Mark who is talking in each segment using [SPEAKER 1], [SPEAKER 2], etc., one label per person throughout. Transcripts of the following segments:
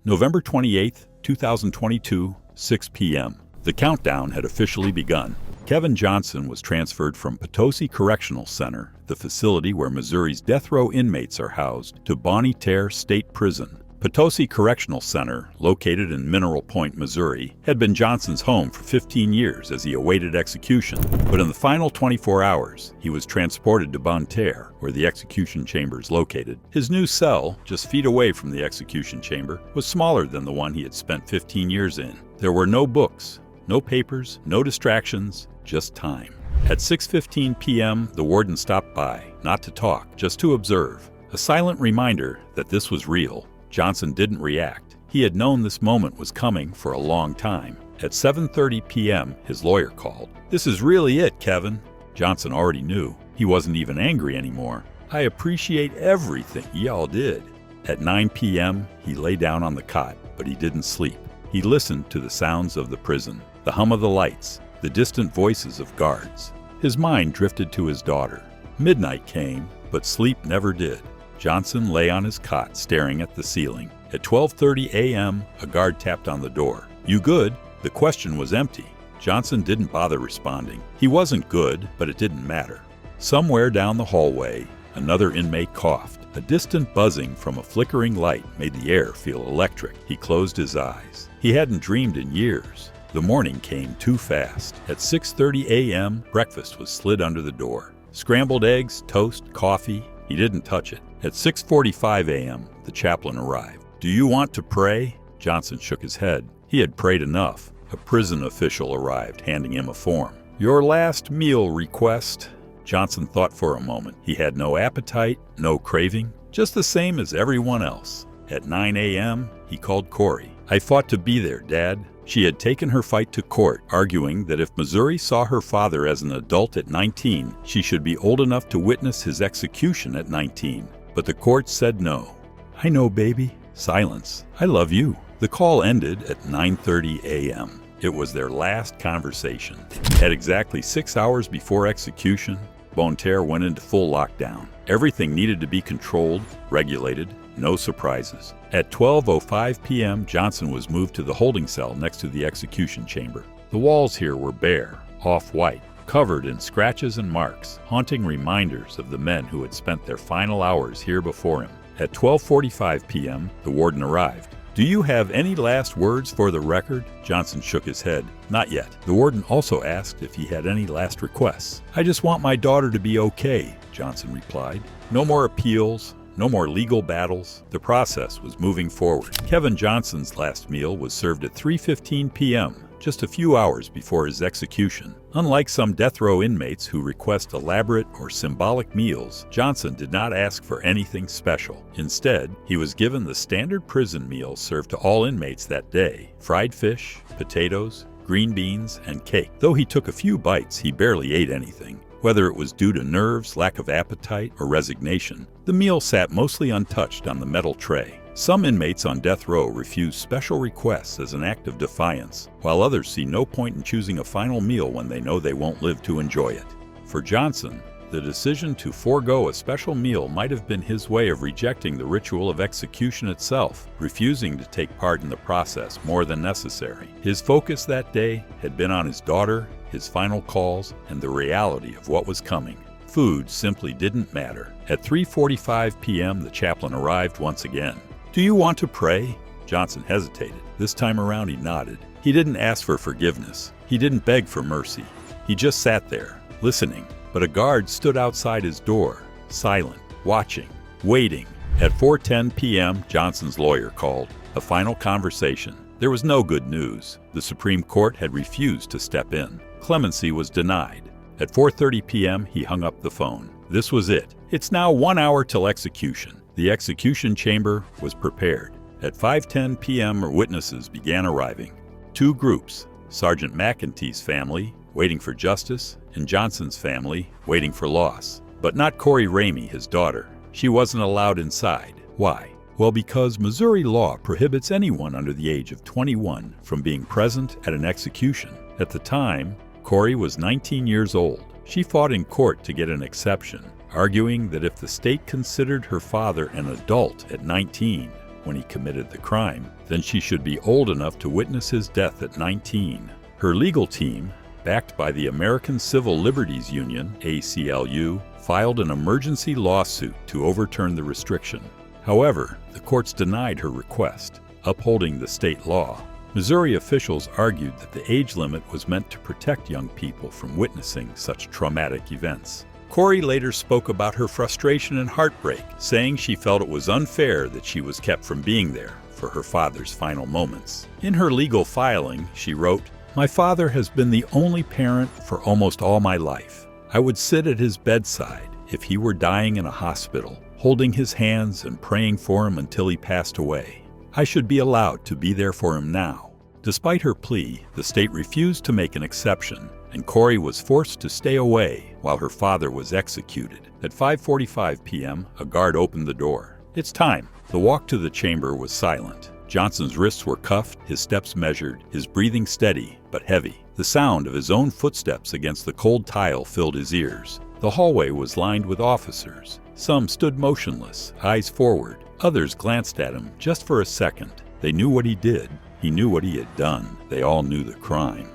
[SPEAKER 1] November 28, 2022, 6 p.m. The countdown had officially begun. Kevin Johnson was transferred from Potosi Correctional Center, the facility where Missouri's death row inmates are housed, to Bonne Terre State Prison. Potosi Correctional Center, located in Mineral Point, Missouri, had been Johnson's home for 15 years as he awaited execution. But in the final 24 hours, he was transported to Bonne Terre, where the execution chamber is located. His new cell, just feet away from the execution chamber, was smaller than the one he had spent 15 years in. There were no books, no papers, no distractions, just time. At 6:15 p.m., the warden stopped by, not to talk, just to observe. A silent reminder that this was real. Johnson didn't react. He had known this moment was coming for a long time. At 7:30 p.m., his lawyer called. "This is really it, Kevin." Johnson already knew. He wasn't even angry anymore. "I appreciate everything y'all did." At 9 p.m., he lay down on the cot, but he didn't sleep. He listened to the sounds of the prison, the hum of the lights, the distant voices of guards. His mind drifted to his daughter. Midnight came, but sleep never did. Johnson lay on his cot staring at the ceiling. At 12:30 a.m., a guard tapped on the door. "You good?" The question was empty. Johnson didn't bother responding. He wasn't good, but it didn't matter. Somewhere down the hallway, another inmate coughed. A distant buzzing from a flickering light made the air feel electric. He closed his eyes. He hadn't dreamed in years. The morning came too fast. At 6:30 a.m., breakfast was slid under the door. Scrambled eggs, toast, coffee. He didn't touch it. At 6:45 a.m., the chaplain arrived. "Do you want to pray?" Johnson shook his head. He had prayed enough. A prison official arrived, handing him a form. "Your last meal request." Johnson thought for a moment. He had no appetite, no craving, just the same as everyone else. At 9 a.m., he called Corey. "I fought to be there, Dad." She had taken her fight to court, arguing that if Missouri saw her father as an adult at 19, she should be old enough to witness his execution at 19. But the court said no. "I know, baby." Silence. "I love you." The call ended at 9:30 a.m. It was their last conversation. At exactly 6 hours before execution, Bonne Terre went into full lockdown. Everything needed to be controlled, regulated, no surprises. At 12:05 p.m., Johnson was moved to the holding cell next to the execution chamber. The walls here were bare, off-white, covered in scratches and marks, haunting reminders of the men who had spent their final hours here before him. At 12:45 p.m., the warden arrived. "Do you have any last words for the record?" Johnson shook his head. "Not yet." The warden also asked if he had any last requests. "I just want my daughter to be okay," Johnson replied. No more appeals, no more legal battles. The process was moving forward. Kevin Johnson's last meal was served at 3:15 p.m., just a few hours before his execution. Unlike some death row inmates who request elaborate or symbolic meals, Johnson did not ask for anything special. Instead, he was given the standard prison meal served to all inmates that day: fried fish, potatoes, green beans, and cake. Though he took a few bites, he barely ate anything. Whether it was due to nerves, lack of appetite, or resignation, the meal sat mostly untouched on the metal tray. Some inmates on death row refuse special requests as an act of defiance, while others see no point in choosing a final meal when they know they won't live to enjoy it. For Johnson, the decision to forego a special meal might have been his way of rejecting the ritual of execution itself, refusing to take part in the process more than necessary. His focus that day had been on his daughter, his final calls, and the reality of what was coming. Food simply didn't matter. At 3:45 p.m., the chaplain arrived once again. "Do you want to pray?" Johnson hesitated. This time around, he nodded. He didn't ask for forgiveness. He didn't beg for mercy. He just sat there, listening. But a guard stood outside his door, silent, watching, waiting. At 4:10 p.m., Johnson's lawyer called. A final conversation. There was no good news. The Supreme Court had refused to step in. Clemency was denied. At 4:30 p.m., he hung up the phone. This was it. It's now 1 hour till execution. The execution chamber was prepared. At 5:10 p.m., witnesses began arriving. Two groups: Sergeant McEntee's family, waiting for justice, and Johnson's family, waiting for loss. But not Corey Ramey, his daughter. She wasn't allowed inside. Why? Well, because Missouri law prohibits anyone under the age of 21 from being present at an execution. At the time, Corey was 19 years old. She fought in court to get an exception, arguing that if the state considered her father an adult at 19, when he committed the crime, then she should be old enough to witness his death at 19. Her legal team, backed by the American Civil Liberties Union, ACLU, filed an emergency lawsuit to overturn the restriction. However, the courts denied her request, upholding the state law. Missouri officials argued that the age limit was meant to protect young people from witnessing such traumatic events. Corey later spoke about her frustration and heartbreak, saying she felt it was unfair that she was kept from being there for her father's final moments. In her legal filing, she wrote, "My father has been the only parent for almost all my life. I would sit at his bedside if he were dying in a hospital, holding his hands and praying for him until he passed away. I should be allowed to be there for him now." Despite her plea, the state refused to make an exception, and Corey was forced to stay away while her father was executed. At 5:45 p.m., a guard opened the door. "It's time." The walk to the chamber was silent. Johnson's wrists were cuffed, his steps measured, his breathing steady but heavy. The sound of his own footsteps against the cold tile filled his ears. The hallway was lined with officers. Some stood motionless, eyes forward. Others glanced at him just for a second. They knew what he did. He knew what he had done. They all knew the crime.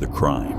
[SPEAKER 1] The crime.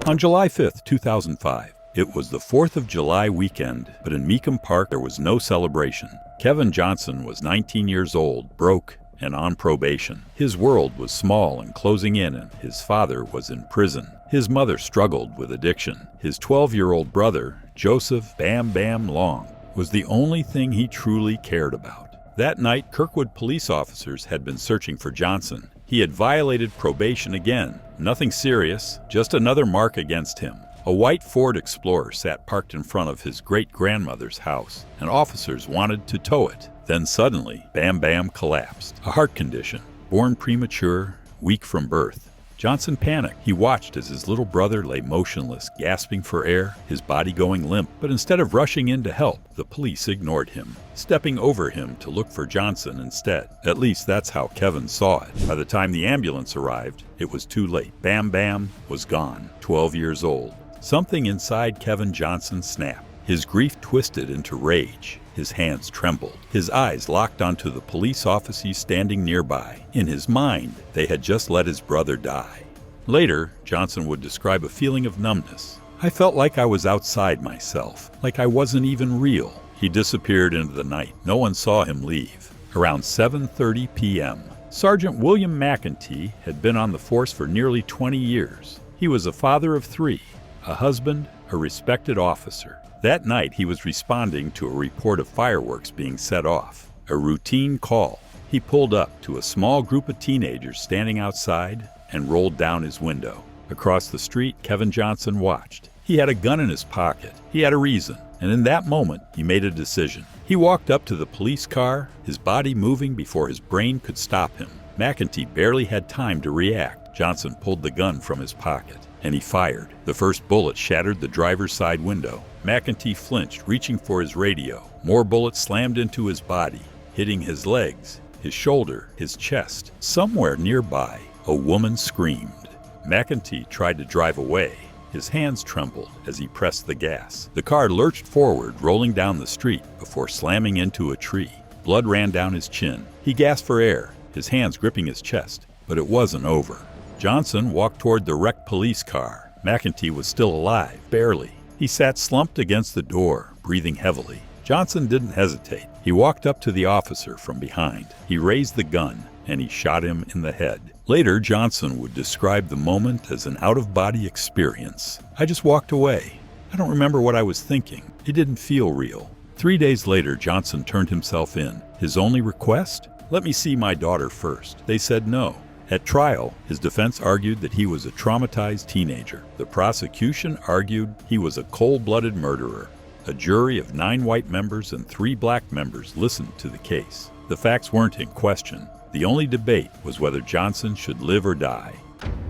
[SPEAKER 1] On July 5, 2005, it was the 4th of July weekend, but in Meekum Park there was no celebration. Kevin Johnson was 19 years old, broke, and on probation. His world was small and closing in, and his father was in prison. His mother struggled with addiction. His 12-year-old brother, Joseph Bam Bam Long, was the only thing he truly cared about. That night, Kirkwood police officers had been searching for Johnson. He had violated probation again. Nothing serious, just another mark against him. A white Ford Explorer sat parked in front of his great-grandmother's house, and officers wanted to tow it. Then suddenly, Bam Bam collapsed. A heart condition, born premature, weak from birth. Johnson panicked. He watched as his little brother lay motionless, gasping for air, his body going limp. But instead of rushing in to help, the police ignored him, stepping over him to look for Johnson instead. At least that's how Kevin saw it. By the time the ambulance arrived, it was too late. Bam Bam was gone, 12 years old. Something inside Kevin Johnson snapped. His grief twisted into rage. His hands trembled. His eyes locked onto the police officers standing nearby. In his mind, they had just let his brother die. Later, Johnson would describe a feeling of numbness. "I felt like I was outside myself, like I wasn't even real." He disappeared into the night. No one saw him leave. Around 7:30 p.m., Sergeant William McEntee had been on the force for nearly 20 years. He was a father of 3, a husband, a respected officer. That night, he was responding to a report of fireworks being set off. A routine call. He pulled up to a small group of teenagers standing outside and rolled down his window. Across the street, Kevin Johnson watched. He had a gun in his pocket. He had a reason, and in that moment, he made a decision. He walked up to the police car, his body moving before his brain could stop him. McEntee barely had time to react. Johnson pulled the gun from his pocket, and he fired. The first bullet shattered the driver's side window. McEntee flinched, reaching for his radio. More bullets slammed into his body, hitting his legs, his shoulder, his chest. Somewhere nearby, a woman screamed. McEntee tried to drive away. His hands trembled as he pressed the gas. The car lurched forward, rolling down the street before slamming into a tree. Blood ran down his chin. He gasped for air, his hands gripping his chest, but it wasn't over. Johnson walked toward the wrecked police car. McEntee was still alive, barely. He sat slumped against the door, breathing heavily. Johnson didn't hesitate. He walked up to the officer from behind. He raised the gun, and he shot him in the head. Later, Johnson would describe the moment as an out-of-body experience. "I just walked away. I don't remember what I was thinking. It didn't feel real." 3 days later, Johnson turned himself in. His only request? "Let me see my daughter first." They said no. At trial, his defense argued that he was a traumatized teenager. The prosecution argued he was a cold-blooded murderer. A jury of 9 white members and 3 black members listened to the case. The facts weren't in question. The only debate was whether Johnson should live or die.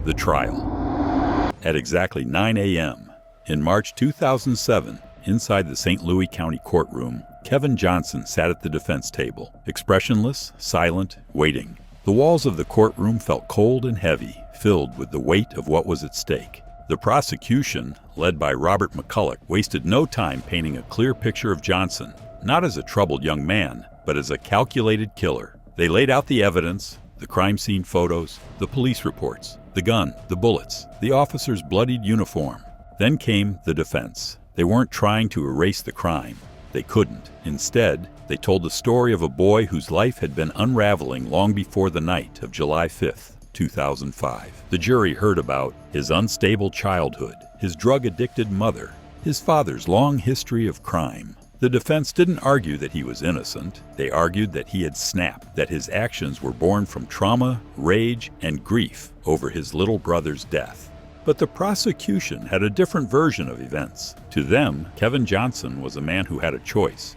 [SPEAKER 1] The trial. At exactly 9 a.m., in March 2007, inside the St. Louis County courtroom, Kevin Johnson sat at the defense table, expressionless, silent, waiting. The walls of the courtroom felt cold and heavy, filled with the weight of what was at stake. The prosecution, led by Robert McCulloch, wasted no time painting a clear picture of Johnson, not as a troubled young man, but as a calculated killer. They laid out the evidence, the crime scene photos, the police reports, the gun, the bullets, the officer's bloodied uniform. Then came the defense. They weren't trying to erase the crime. They couldn't. Instead, they told the story of a boy whose life had been unraveling long before the night of July 5th, 2005. The jury heard about his unstable childhood, his drug-addicted mother, his father's long history of crime. The defense didn't argue that he was innocent. They argued that he had snapped, that his actions were born from trauma, rage, and grief over his little brother's death. But the prosecution had a different version of events. To them, Kevin Johnson was a man who had a choice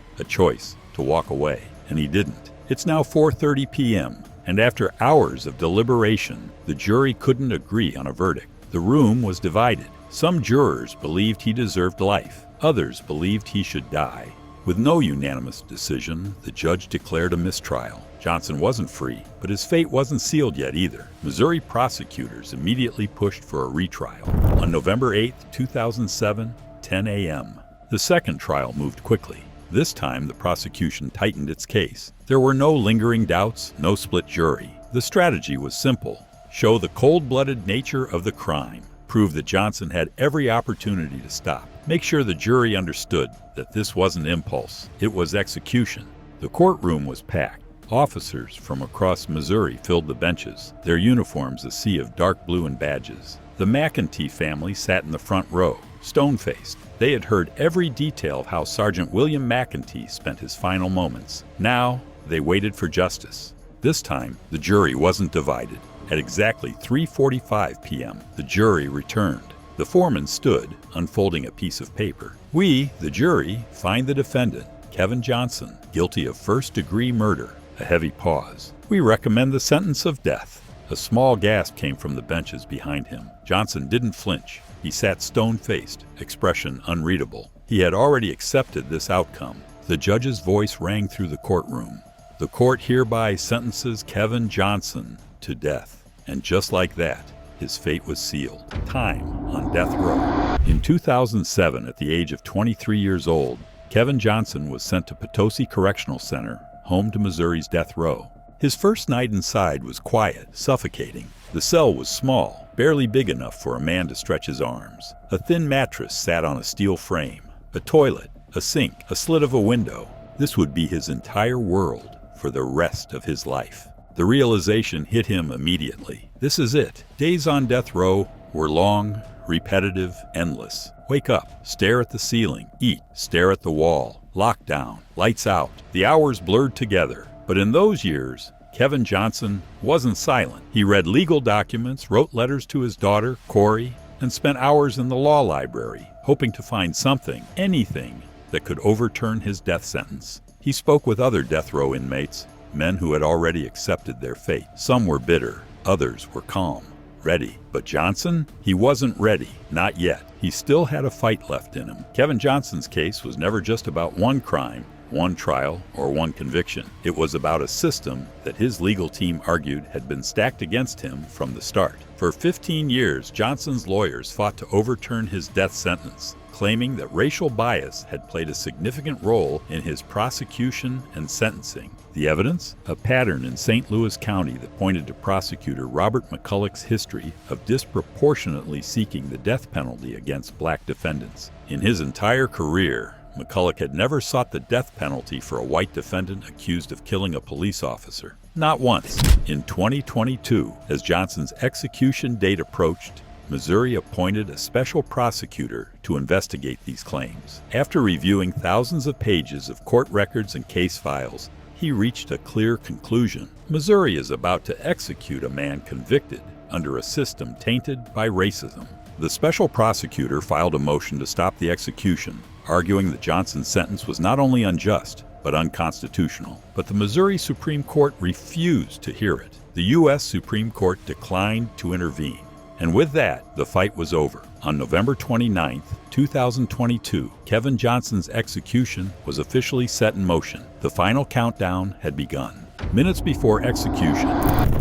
[SPEAKER 1] to walk away, and he didn't. It's now 4:30 p.m., and after hours of deliberation, the jury couldn't agree on a verdict. The room was divided. Some jurors believed he deserved life. Others believed he should die. With no unanimous decision, the judge declared a mistrial. Johnson wasn't free, but his fate wasn't sealed yet either. Missouri prosecutors immediately pushed for a retrial. On November 8, 2007, 10 a.m., the second trial moved quickly. This time, the prosecution tightened its case. There were no lingering doubts, no split jury. The strategy was simple: show the cold-blooded nature of the crime. Prove that Johnson had every opportunity to stop. Make sure the jury understood that this wasn't impulse, it was execution. The courtroom was packed. Officers from across Missouri filled the benches, their uniforms a sea of dark blue and badges. The McEntee family sat in the front row, stone-faced. They had heard every detail of how Sergeant William McEntee spent his final moments. Now, they waited for justice. This time, the jury wasn't divided. At exactly 3:45 p.m., the jury returned. The foreman stood, unfolding a piece of paper. We, the jury, find the defendant, Kevin Johnson, guilty of first-degree murder. A heavy pause. We recommend the sentence of death. A small gasp came from the benches behind him. Johnson didn't flinch. He sat stone-faced, expression unreadable. He had already accepted this outcome. The judge's voice rang through the courtroom. The court hereby sentences Kevin Johnson to death. And just like that, his fate was sealed. Time on death row. In 2007, at the age of 23 years old, Kevin Johnson was sent to Potosi Correctional Center, home to Missouri's death row. His first night inside was quiet, suffocating. The cell was small, barely big enough for a man to stretch his arms. A thin mattress sat on a steel frame. A toilet, a sink, a slit of a window. This would be his entire world for the rest of his life. The realization hit him immediately. This is it. Days on death row were long, repetitive, endless. Wake up, stare at the ceiling, eat, stare at the wall, lockdown, lights out. The hours blurred together. But in those years, Kevin Johnson wasn't silent. He read legal documents, wrote letters to his daughter, Corey, and spent hours in the law library, hoping to find something, anything, that could overturn his death sentence. He spoke with other death row inmates, men who had already accepted their fate. Some were bitter, others were calm, ready. But Johnson? He wasn't ready, not yet. He still had a fight left in him. Kevin Johnson's case was never just about one crime, one trial, or one conviction. It was about a system that his legal team argued had been stacked against him from the start. For 15 years, Johnson's lawyers fought to overturn his death sentence, claiming that racial bias had played a significant role in his prosecution and sentencing. The evidence? A pattern in St. Louis County that pointed to prosecutor Robert McCulloch's history of disproportionately seeking the death penalty against black defendants. In his entire career, McCulloch had never sought the death penalty for a white defendant accused of killing a police officer. Not once. In 2022, as Johnson's execution date approached, Missouri appointed a special prosecutor to investigate these claims. After reviewing thousands of pages of court records and case files, he reached a clear conclusion. Missouri is about to execute a man convicted under a system tainted by racism. The special prosecutor filed a motion to stop the execution, arguing that Johnson's sentence was not only unjust, but unconstitutional. But the Missouri Supreme Court refused to hear it. The U.S. Supreme Court declined to intervene. And with that, the fight was over. On November 29, 2022, Kevin Johnson's execution was officially set in motion. The final countdown had begun. Minutes before execution,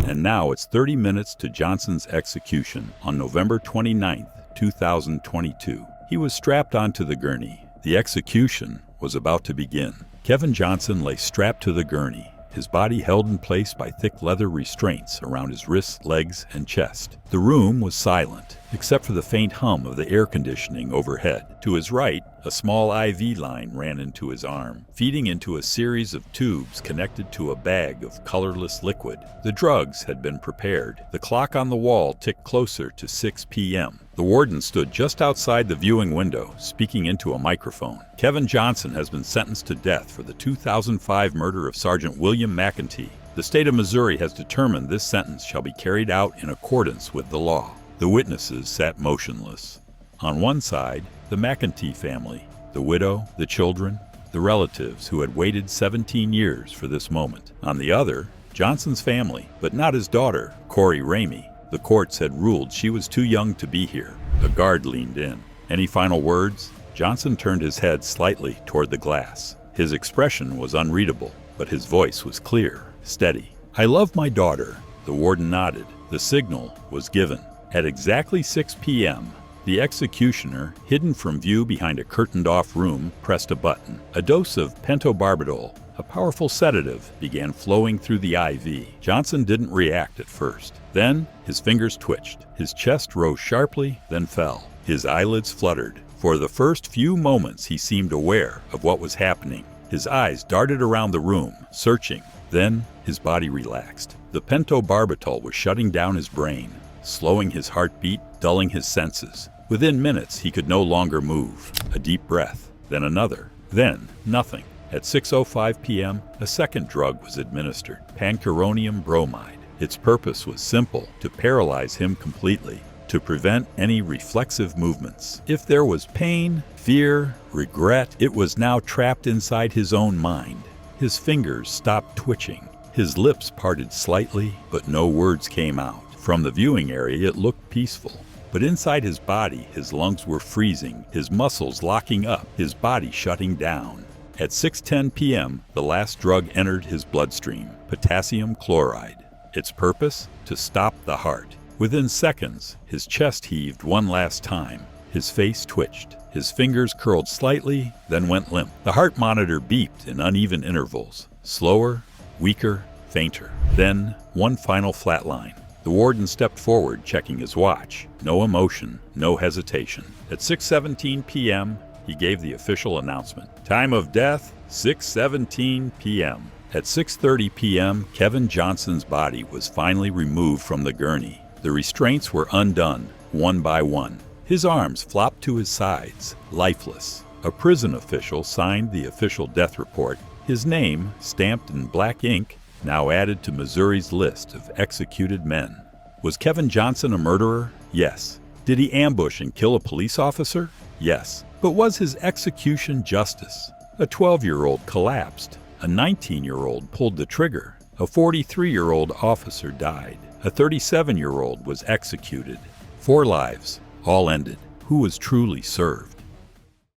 [SPEAKER 1] and now it's 30 minutes to Johnson's execution on November 29, 2022. He was strapped onto the gurney. The execution was about to begin. Kevin Johnson lay strapped to the gurney, his body held in place by thick leather restraints around his wrists, legs, and chest. The room was silent, except for the faint hum of the air conditioning overhead. To his right, a small IV line ran into his arm, feeding into a series of tubes connected to a bag of colorless liquid. The drugs had been prepared. The clock on the wall ticked closer to 6 p.m. The warden stood just outside the viewing window, speaking into a microphone. Kevin Johnson has been sentenced to death for the 2005 murder of Sergeant William McEntee. The state of Missouri has determined this sentence shall be carried out in accordance with the law. The witnesses sat motionless. On one side, the McEntee family, the widow, the children, the relatives who had waited 17 years for this moment. On the other, Johnson's family, but not his daughter, Corey Ramey. The courts had ruled she was too young to be here. A guard leaned in. Any final words? Johnson turned his head slightly toward the glass. His expression was unreadable, but his voice was clear, steady. "I love my daughter." The warden nodded. The signal was given. At exactly 6 p.m., the executioner, hidden from view behind a curtained-off room, pressed a button. A dose of pentobarbital, a powerful sedative, began flowing through the IV. Johnson didn't react at first. Then, his fingers twitched. His chest rose sharply, then fell. His eyelids fluttered. For the first few moments, he seemed aware of what was happening. His eyes darted around the room, searching. Then, his body relaxed. The pentobarbital was shutting down his brain, slowing his heartbeat, dulling his senses. Within minutes, he could no longer move. A deep breath, then another, then nothing. At 6:05 p.m., a second drug was administered, pancuronium bromide. Its purpose was simple, to paralyze him completely, to prevent any reflexive movements. If there was pain, fear, regret, it was now trapped inside his own mind. His fingers stopped twitching. His lips parted slightly, but no words came out. From the viewing area, it looked peaceful. But inside his body, his lungs were freezing, his muscles locking up, his body shutting down. At 6:10 p.m., the last drug entered his bloodstream, potassium chloride. Its purpose? To stop the heart. Within seconds, his chest heaved one last time. His face twitched. His fingers curled slightly, then went limp. The heart monitor beeped in uneven intervals, slower, weaker, fainter. Then, one final flatline. The warden stepped forward, checking his watch. No emotion, no hesitation. At 6:17 p.m., he gave the official announcement. Time of death, 6:17 p.m. At 6:30 p.m., Kevin Johnson's body was finally removed from the gurney. The restraints were undone, one by one. His arms flopped to his sides, lifeless. A prison official signed the official death report. His name, stamped in black ink, now added to Missouri's list of executed men. Was Kevin Johnson a murderer? Yes. Did he ambush and kill a police officer? Yes. But was his execution justice? A 12-year-old collapsed. A 19-year-old pulled the trigger. A 43-year-old officer died. A 37-year-old was executed. 4 lives, all ended. Who was truly served?